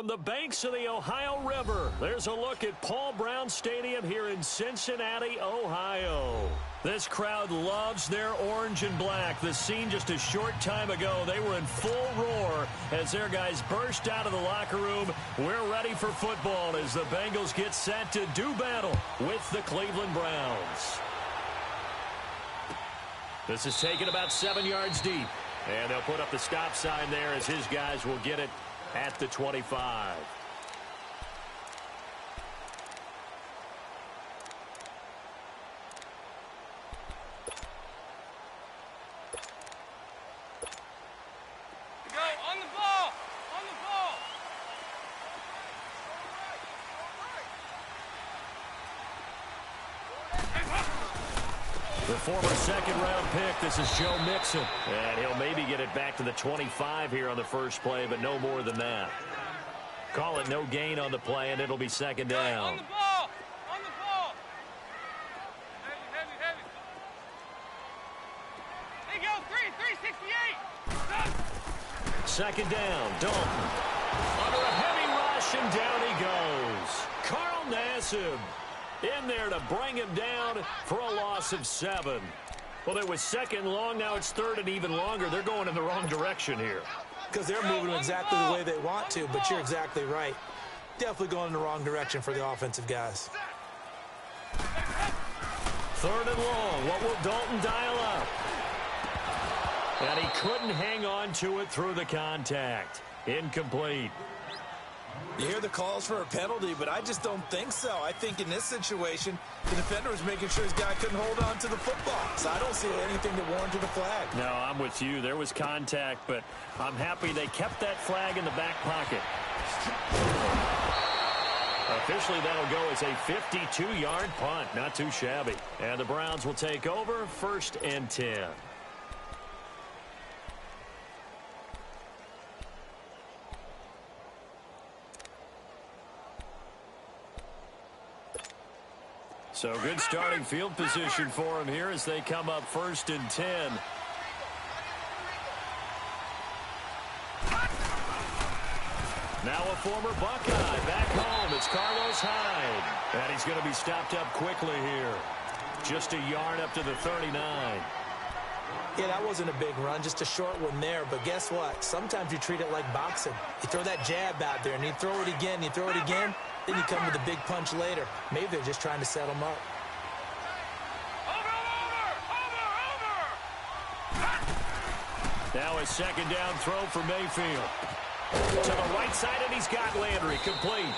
from the banks of the Ohio River. There's a look at Paul Brown Stadium here in Cincinnati, Ohio. This crowd loves their orange and black. The scene just a short time ago, they were in full roar as their guys burst out of the locker room. We're ready for football as the Bengals get set to do battle with the Cleveland Browns. This is taken about 7 yards deep. And they'll put up the stop sign there as his guys will get it at the 25. Go on the ball! On the ball! The former second-round pick, this is Joe Mixon. And he'll maybe get it back to the 25 here on the first play, but no more than that. Call it no gain on the play, and it'll be second down. On the ball! On the ball! Heavy, heavy, heavy. There you go, 368! Second down, Dalton. Under a heavy rush, and down he goes. Carl Nassib in there to bring him down for a loss of 7. Well, it was second long. Now it's third and even longer. They're going in the wrong direction here. Because they're moving exactly the way they want to, but you're exactly right. Definitely going in the wrong direction for the offensive guys. Third and long. What will Dalton dial up? And he couldn't hang on to it through the contact. Incomplete. You hear the calls for a penalty, but I just don't think so. I think in this situation, the defender was making sure his guy couldn't hold on to the football. So I don't see anything that warranted a flag. No, I'm with you. There was contact, but I'm happy they kept that flag in the back pocket. Officially, that'll go as a 52-yard punt. Not too shabby. And the Browns will take over, 1st and 10. So good starting field position for him here as they come up 1st and 10. Now a former Buckeye back home. It's Carlos Hyde. And he's going to be stopped up quickly here. Just a yard up to the 39. Yeah, that wasn't a big run, just a short one there. But guess what? Sometimes you treat it like boxing. You throw that jab out there, and you throw it again, you throw it again. Then you come with a big punch later. Maybe they're just trying to set them up. Now a second down throw for Mayfield. To the right side, and he's got Landry complete.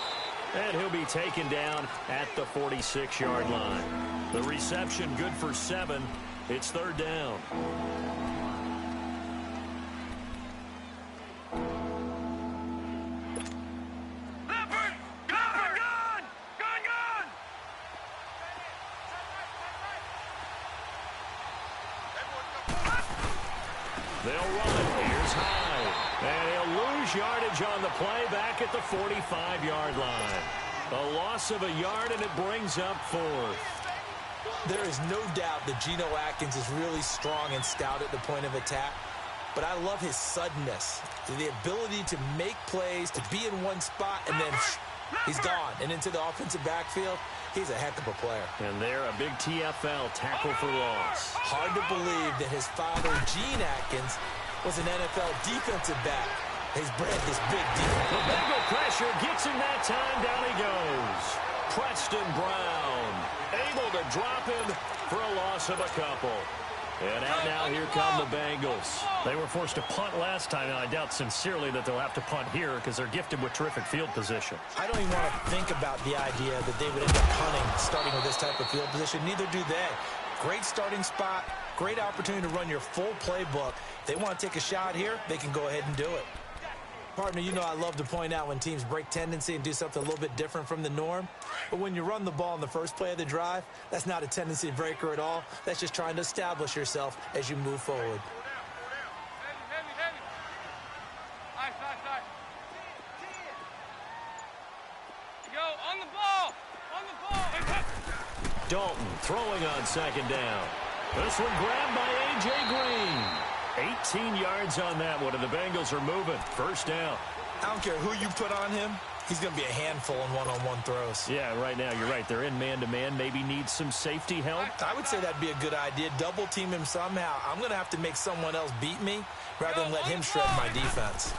And he'll be taken down at the 46-yard line. The reception good for 7. It's 3rd down. They'll run it. Here's Hyde. And he'll lose yardage on the play back at the 45-yard line. A loss of a yard, and it brings up 4th. There is no doubt that Geno Atkins is really strong and stout at the point of attack. But I love his suddenness, the ability to make plays, to be in one spot, and then he's gone. And into the offensive backfield, he's a heck of a player. And there, a big TFL tackle for loss. Hard to believe that his father, Gene Atkins, was an NFL defensive back. He's bred this big defense. The Bengal pressure gets him that time. Down he goes. Preston Brown able to drop him for a loss of a couple. And out now, here come the Bengals. They were forced to punt last time, and I doubt sincerely that they'll have to punt here because they're gifted with terrific field position. I don't even want to think about the idea that they would end up punting starting with this type of field position. Neither do they. Great starting spot, great opportunity to run your full playbook. They want to take a shot here, they can go ahead and do it. Partner, you know I love to point out when teams break tendency and do something a little bit different from the norm. But when you run the ball in the first play of the drive, that's not a tendency breaker at all. That's just trying to establish yourself as you move forward. Go on the ball! On the ball! Dalton throwing on second down. This one grabbed by A.J. Green. 18 yards on that one, and the Bengals are moving. 1st down. I don't care who you put on him. He's going to be a handful in one-on-one throws. Yeah, right now, you're right. They're in man-to-man. Maybe needs some safety help. I would say that'd be a good idea. Double team him somehow. I'm going to have to make someone else beat me rather than let him shred my defense.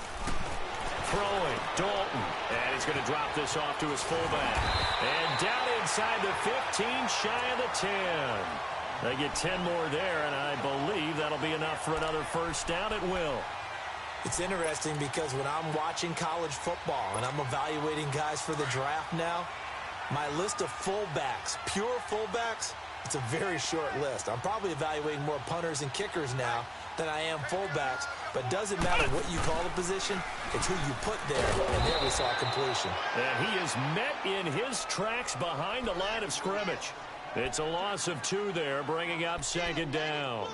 Throwing, Dalton. And he's going to drop this off to his fullback. And down inside the 15, shy of the 10. They get 10 more there, and I believe that'll be enough for another first down. It will. It's interesting because when I'm watching college football and I'm evaluating guys for the draft now, my list of fullbacks, pure fullbacks, it's a very short list. I'm probably evaluating more punters and kickers now than I am fullbacks, but doesn't matter what you call the position, it's who you put there, and there we saw completion. And he is met in his tracks behind the line of scrimmage. It's a loss of 2 there, bringing up second down.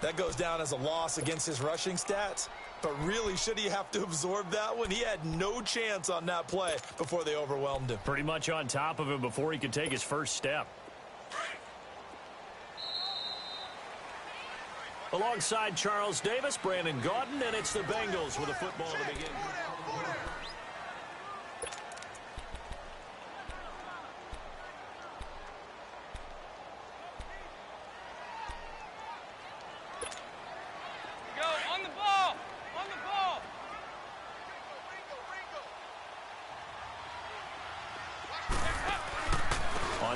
That goes down as a loss against his rushing stats. But really, should he have to absorb that one? He had no chance on that play before they overwhelmed him. Pretty much on top of him before he could take his first step. Alongside Charles Davis, Brandon Gaudin, and it's the Bengals with a football to begin.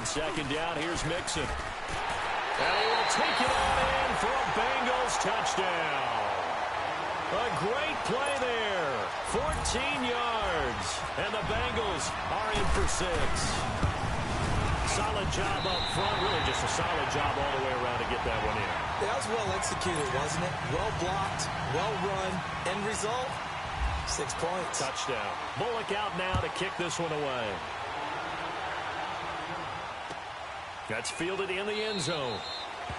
Second down, here's Mixon. And he will take it on in for a Bengals touchdown. A great play there. 14 yards. And the Bengals are in for 6. Solid job up front. Really just a solid job all the way around to get that one in. That was well executed, wasn't it? Well blocked, well run. End result, 6 points. Touchdown. Bullock out now to kick this one away. That's fielded in the end zone.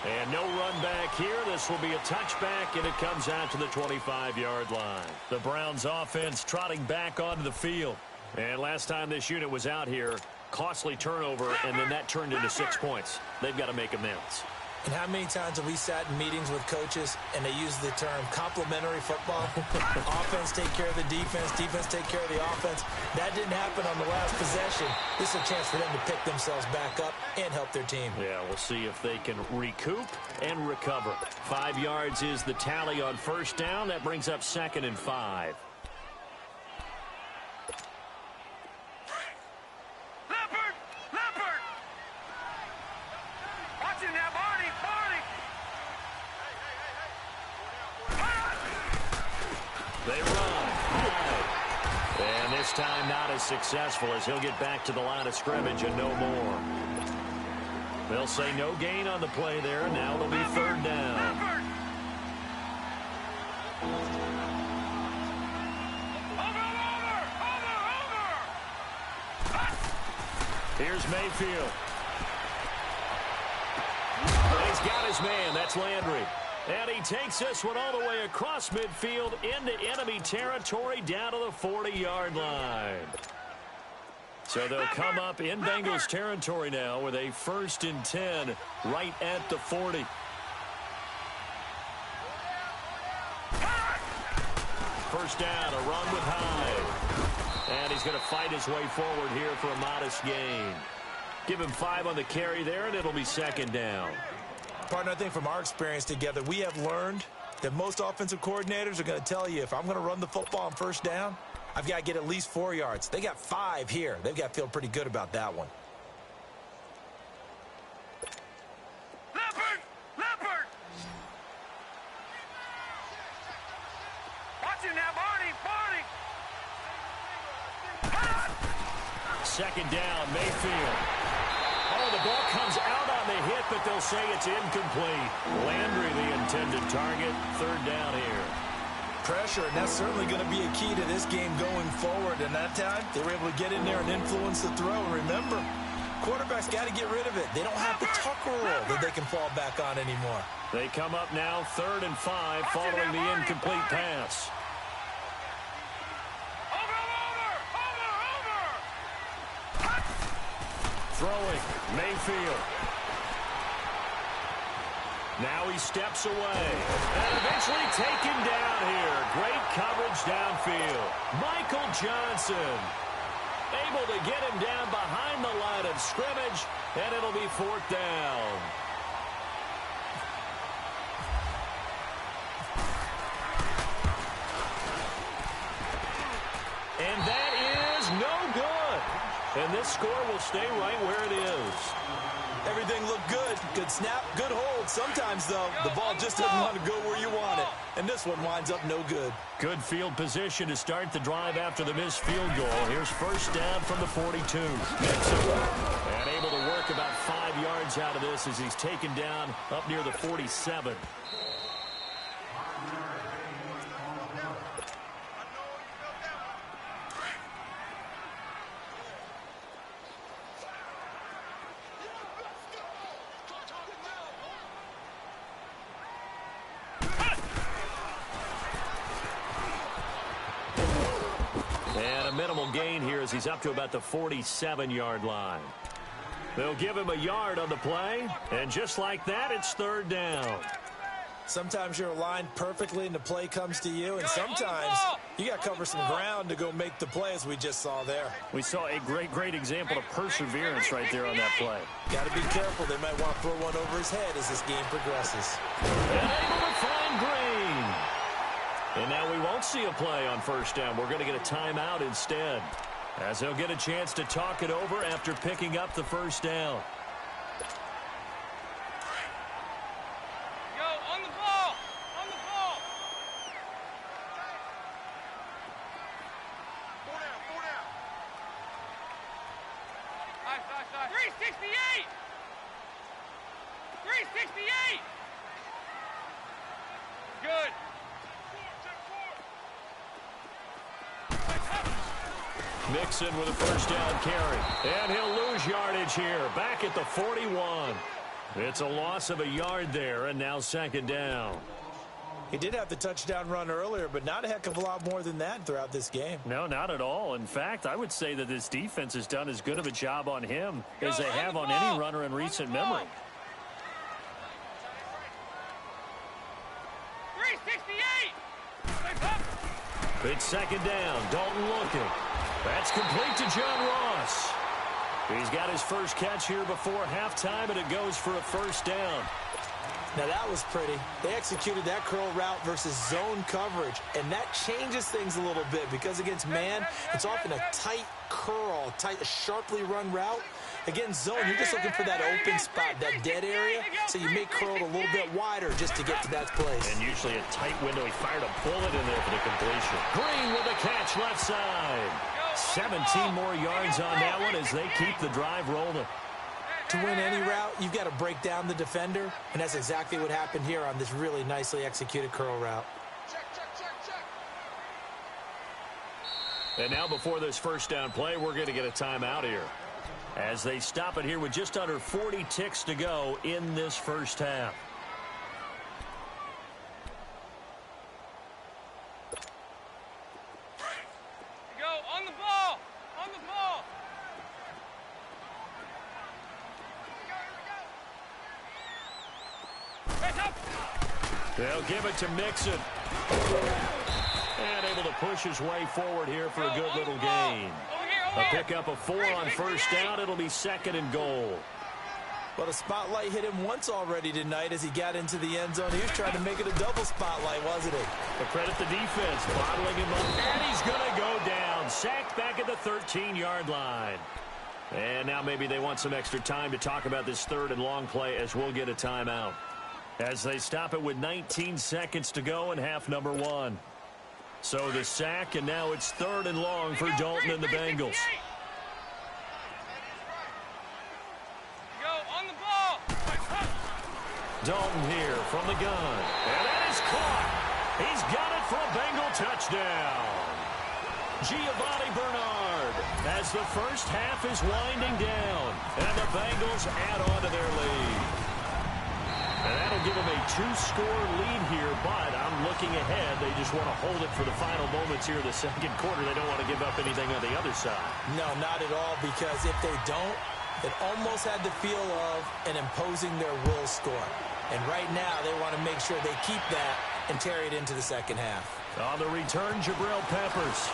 And no run back here. This will be a touchback, and it comes out to the 25-yard line. The Browns offense trotting back onto the field. And last time this unit was out here, costly turnover, and then that turned into 6 points. They've got to make amends. And how many times have we sat in meetings with coaches and they use the term complementary football? Offense take care of the defense, defense take care of the offense. That didn't happen on the last possession. This is a chance for them to pick themselves back up and help their team. Yeah, we'll see if they can recoup and recover. 5 yards is the tally on first down. That brings up 2nd and 5. They run. And this time not as successful as he'll get back to the line of scrimmage and no more. They'll say no gain on the play there. Now it'll be 3rd down. Here's Mayfield. He's got his man. That's Landry. And he takes this one all the way across midfield into enemy territory down to the 40-yard line. So they'll come up in Bengals territory now with a 1st and 10 right at the 40. First down, a run with Hyde. And he's going to fight his way forward here for a modest gain. Give him 5 on the carry there, and it'll be 2nd down. Partner, I think from our experience together, we have learned that most offensive coordinators are going to tell you, if I'm going to run the football on first down, I've got to get at least 4 yards. They got 5 here. They've got to feel pretty good about that one. Leopard! Watch him now, Barney! 2nd down, Mayfield. Oh, the ball comes out on the hit, but they'll say it's incomplete. Landry, the intended target. 3rd down here. Pressure, and that's certainly going to be a key to this game going forward. And that time, they were able to get in there and influence the throw. And remember, quarterbacks got to get rid of it. They don't have the Tucker rule that they can fall back on anymore. They come up now 3rd and 5 following the incomplete pass. Throwing, Mayfield. Now he steps away. And eventually taken down here. Great coverage downfield. Michael Johnson able to get him down behind the line of scrimmage, and it'll be 4th down. And that is no good. And this score will stay right where it is. Everything looked good. Good snap, good hold. Sometimes, though, the ball just doesn't want to go where you want it. And this one winds up no good. Good field position to start the drive after the missed field goal. Here's 1st down from the 42. And able to work about 5 yards out of this as he's taken down up near the 47. Minimal gain here as he's up to about the 47-yard line. They'll give him a yard on the play, and just like that, it's 3rd down. Sometimes you're aligned perfectly and the play comes to you, and sometimes you got to cover some ground to go make the play, as we just saw there. We saw a great example of perseverance right there on that play. Got to be careful. They might want to throw one over his head as this game progresses. And able to find Green. And now we won't see a play on 1st down. We're going to get a timeout instead, as they'll get a chance to talk it over after picking up the 1st down. Go, on the ball! On the ball! 4 down, 4 down. Nice. 368! 368! Good. Mixon with a 1st down carry. And he'll lose yardage here. Back at the 41. It's a loss of a yard there, and now 2nd down. He did have the touchdown run earlier, but not a heck of a lot more than that throughout this game. No, not at all. In fact, I would say that this defense has done as good of a job on him as they have on any runner in recent memory. 368! It's 2nd down. Dalton looking. That's complete to John Ross. He's got his first catch here before halftime, and it goes for a 1st down. Now that was pretty. They executed that curl route versus zone coverage, and that changes things a little bit because against man, it's often a tight curl, sharply run route. Against zone, you're just looking for that open spot, that dead area, so you make curl a little bit wider just to get to that place. And usually a tight window. He fired a bullet in there for the completion. Green with a catch left side. 17 more yards on that one as they keep the drive rolling. To win any route, you've got to break down the defender, and that's exactly what happened here on this really nicely executed curl route. And now before this 1st down play, we're going to get a timeout here, as they stop it here with just under 40 ticks to go in this 1st half. Go, on the ball! On the ball! They'll give it to Mixon. And able to push his way forward here for a good little gain. A pickup of 4 on 1st down. It'll be 2nd and goal. Well, the spotlight hit him once already tonight as he got into the end zone. He was trying to make it a double spotlight, wasn't he? But credit the defense, bottling him up. And he's going to go down. Sacked back at the 13-yard line. And now maybe they want some extra time to talk about this 3rd and long play as we'll get a timeout, as they stop it with 19 seconds to go in half number 1. So the sack, and now it's 3rd and long for Dalton and the Bengals. Go, on the ball! Dalton here from the gun. And that is caught. He's got it for a Bengal touchdown. Giovanni Bernard, as the 1st half is winding down, and the Bengals add on to their lead. And that'll give them a 2-score lead here, but I'm looking ahead. They just want to hold it for the final moments here in the 2nd quarter. They don't want to give up anything on the other side. No, not at all, because if they don't, It almost had the feel of an imposing their will score. And right now, they want to make sure they keep that and carry it into the second half. On the return, Jabril Peppers.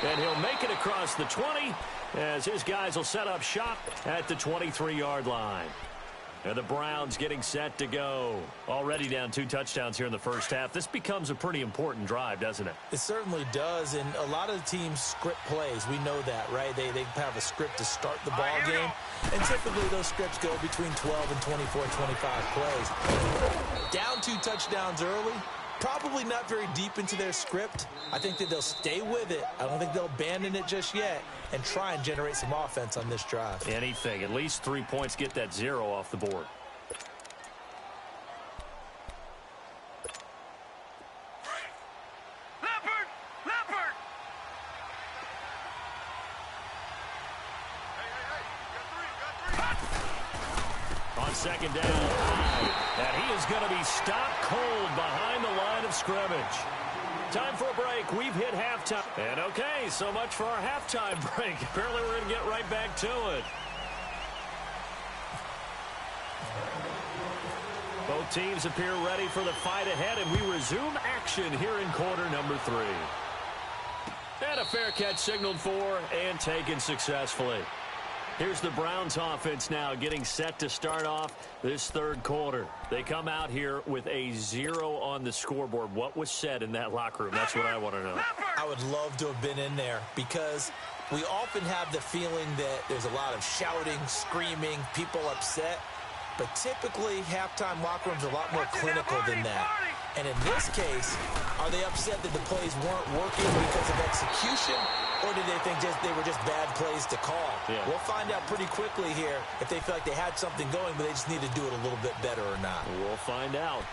And he'll make it across the 20 as his guys will set up shop at the 23-yard line. And the Browns getting set to go. Already down 2 touchdowns here in the first half. This becomes a pretty important drive, doesn't it? It certainly does, and a lot of the teams script plays. We know that, right? They have a script to start the ball game, and typically those scripts go between 12 and 24, 25 plays. Down 2 touchdowns early, probably not very deep into their script. I think that they'll stay with it. I don't think they'll abandon it just yet and try and generate some offense on this drive. Anything. At least 3 points, get that 0 off the board. Leopard! On second down, and he is going to be stopped cold behind the line of scrimmage. Time for a break. We've hit halftime. And okay, so much for our halftime break. Apparently we're going to get right back to it. Both teams appear ready for the fight ahead, and we resume action here in quarter number 3. And a fair catch signaled for and taken successfully. Here's the Browns offense now getting set to start off this third quarter. They come out here with a 0 on the scoreboard. What was said in that locker room? That's what I want to know. I would love to have been in there because we often have the feeling that there's a lot of shouting, screaming, people upset. But typically, halftime locker rooms are a lot more clinical than that. And in this case, are they upset that the plays weren't working because of execution? Or did they think they were just bad plays to call? Yeah. We'll find out pretty quickly here if they feel like they had something going, but they just need to do it a little bit better or not. We'll find out.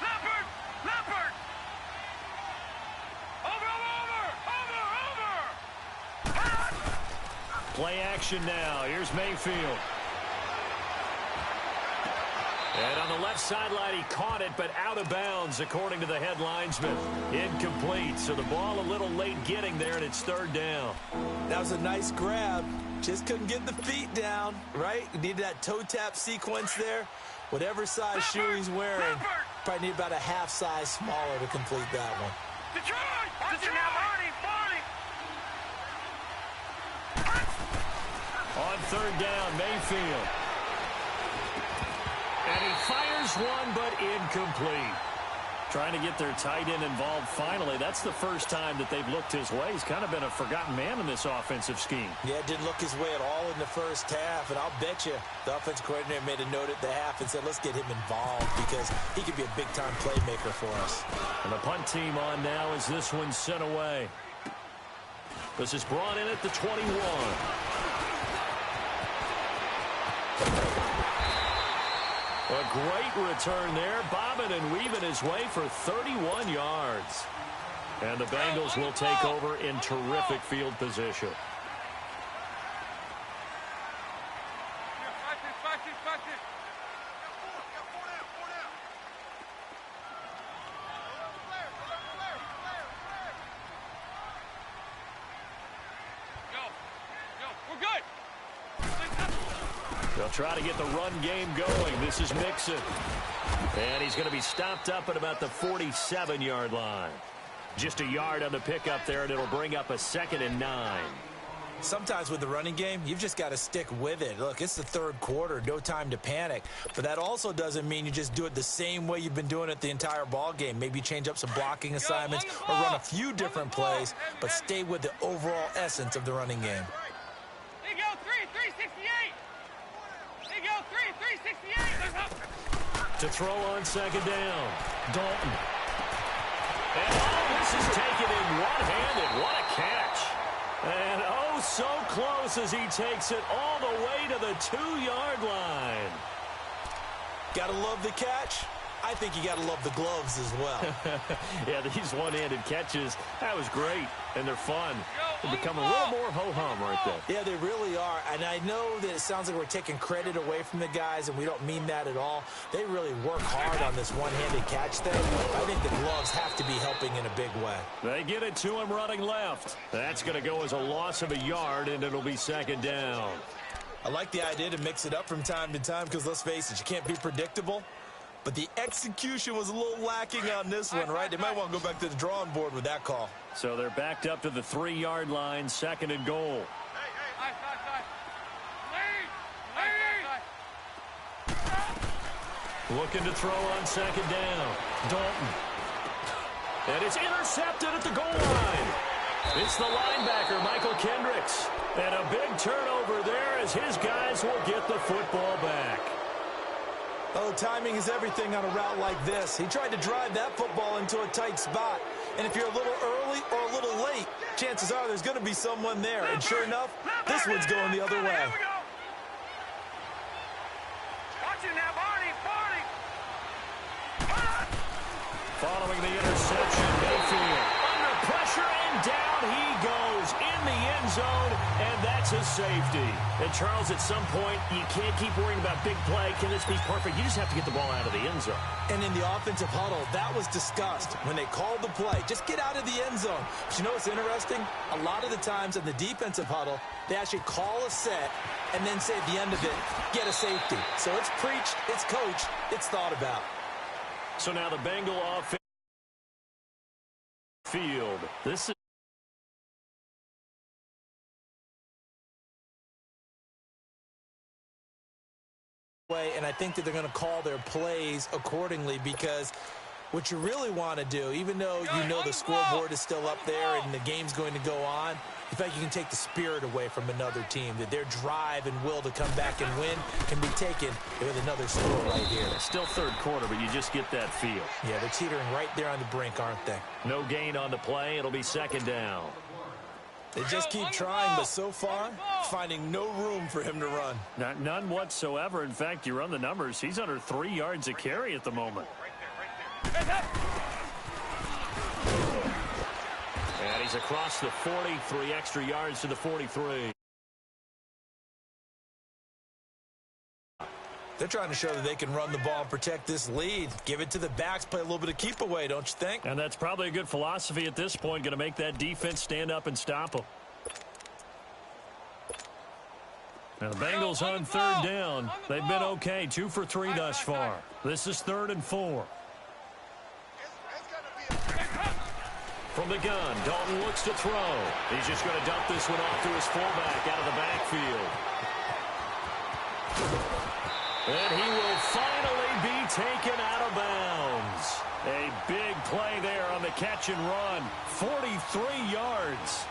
Leopard! Play action now. Here's Mayfield. And on the left sideline, he caught it, but out of bounds, according to the head linesman. Incomplete, so the ball a little late getting there, and it's third down. That was a nice grab. Just couldn't get the feet down, right? Needed that toe tap sequence there. Whatever size shoe he's wearing, probably need about a half size smaller to complete that one. Detroit! On third down, Mayfield. And he fires one, but incomplete. Trying to get their tight end involved finally. That's the first time that they've looked his way. He's kind of been a forgotten man in this offensive scheme. Yeah, didn't look his way at all in the first half. And I'll bet you the offensive coordinator made a note at the half and said, let's get him involved because he could be a big-time playmaker for us. And the punt team on now as this one's sent away. This is brought in at the 21. A great return there, bobbing and weaving his way for 31 yards. And the Bengals will take over in terrific field position. We're good. They'll try to get the run game going. This is Mixon. And he's going to be stopped up at about the 47-yard line. Just a yard on the pickup there, and it'll bring up a 2nd and 9. Sometimes with the running game, you've just got to stick with it. Look, it's the third quarter, no time to panic. But that also doesn't mean you just do it the same way you've been doing it the entire ball game. Maybe change up some blocking assignments or run a few different plays, but stay with the overall essence of the running game. There you go, 368. There you go, 368. To throw on second down, Dalton. And this is taken in one-handed. What a catch. And oh, so close as he takes it all the way to the 2-yard line. Gotta love the catch. I think you got to love the gloves as well. Yeah, these one-handed catches, that was great, and they're fun. They become a little more ho-hum right there. Yeah, they really are, and I know that it sounds like we're taking credit away from the guys, and we don't mean that at all. They really work hard on this one-handed catch thing. I think the gloves have to be helping in a big way. They get it to him running left. That's going to go as a loss of a yard, and it'll be second down. I like the idea to mix it up from time to time because, let's face it, you can't be predictable. But the execution was a little lacking on this one, right? They might want to go back to the drawing board with that call. So they're backed up to the 3-yard line, second and goal. Looking to throw on second down. Dalton. And it's intercepted at the goal line. It's the linebacker, Michael Kendricks. And a big turnover there as his guys will get the football back. Oh, timing is everything on a route like this. He tried to drive that football into a tight spot. And if you're a little early or a little late, chances are there's going to be someone there. And sure enough, this one's going the other way. Following the interception, Mayfield under pressure, and down he goes in the end zone, and that's a safety. And Charles, at some point, you can't keep worrying about big play. Can this be perfect? You just have to get the ball out of the end zone. And in the offensive huddle, that was discussed when they called the play. Just get out of the end zone. But you know what's interesting? A lot of the times in the defensive huddle, they actually call a set and then say at the end of it, get a safety. So it's preached, it's coached, it's thought about. So now the Bengal offense field. This is and I think that they're going to call their plays accordingly, because what you really want to do, even though you know the scoreboard is still up there and the game's going to go on, in fact, you can take the spirit away from another team, that their drive and will to come back and win can be taken with another score right here. Still third quarter, but you just get that feel. Yeah, they're teetering right there on the brink, aren't they? No gain on the play. It'll be second down. They just keep trying, but so far, finding no room for him to run. None whatsoever. In fact, you run the numbers. He's under 3 yards a carry at the moment. And he's across the 40, 3 extra yards to the 43. They're trying to show that they can run the ball and protect this lead. Give it to the backs, play a little bit of keep away, don't you think? And that's probably a good philosophy at this point, going to make that defense stand up and stop them. Now the Bengals on third down. They've been okay, 2 for 3 thus far. This is 3rd and 4. From the gun, Dalton looks to throw. He's just going to dump this one off to his fullback out of the backfield. And he will finally be taken out of bounds. A big play there on the catch and run. 43 yards.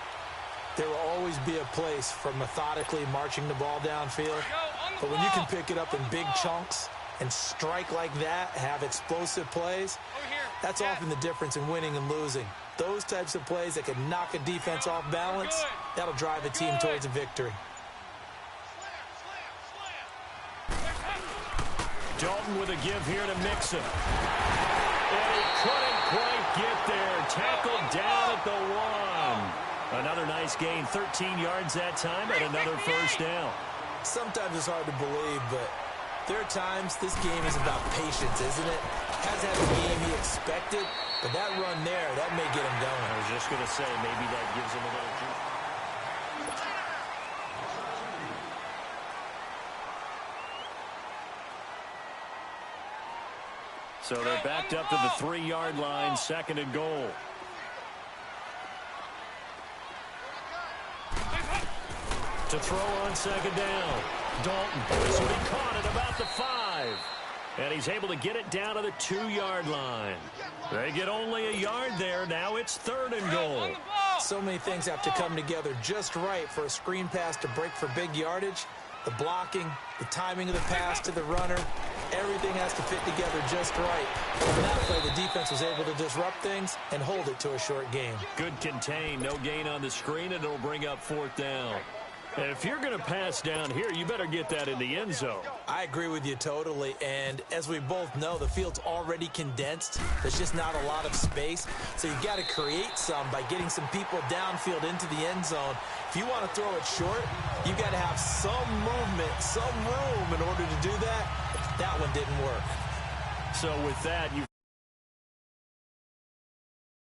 There will always be a place for methodically marching the ball downfield. But when you can pick it up in big chunks and strike like that, have explosive plays, that's often the difference in winning and losing. Those types of plays that can knock a defense off balance, that'll drive a team towards a victory. Dalton with a give here to Mixon. And he couldn't quite get there. Tackled down at the 1. Another nice gain, 13 yards that time, and another first down. Sometimes it's hard to believe, but there are times this game is about patience, isn't it? Hasn't had the game he expected, but that run there, that may get him going. I was just going to say, maybe that gives him a little juice. So they're backed up to the 3-yard line, 2nd and goal. To throw on 2nd down. Dalton, so he caught it about the 5. And he's able to get it down to the 2-yard line. They get only a yard there. Now it's 3rd and goal. So many things have to come together just right for a screen pass to break for big yardage. The blocking, the timing of the pass to the runner, everything has to fit together just right. On that play, the defense was able to disrupt things and hold it to a short game. Good contain, no gain on the screen, and it'll bring up 4th down. If you're going to pass down here, you better get that in the end zone. I agree with you totally, and as we both know, the field's already condensed. There's just not a lot of space, so you've got to create some by getting some people downfield into the end zone. If you want to throw it short, you've got to have some movement, some room in order to do that. That one didn't work. So with that, you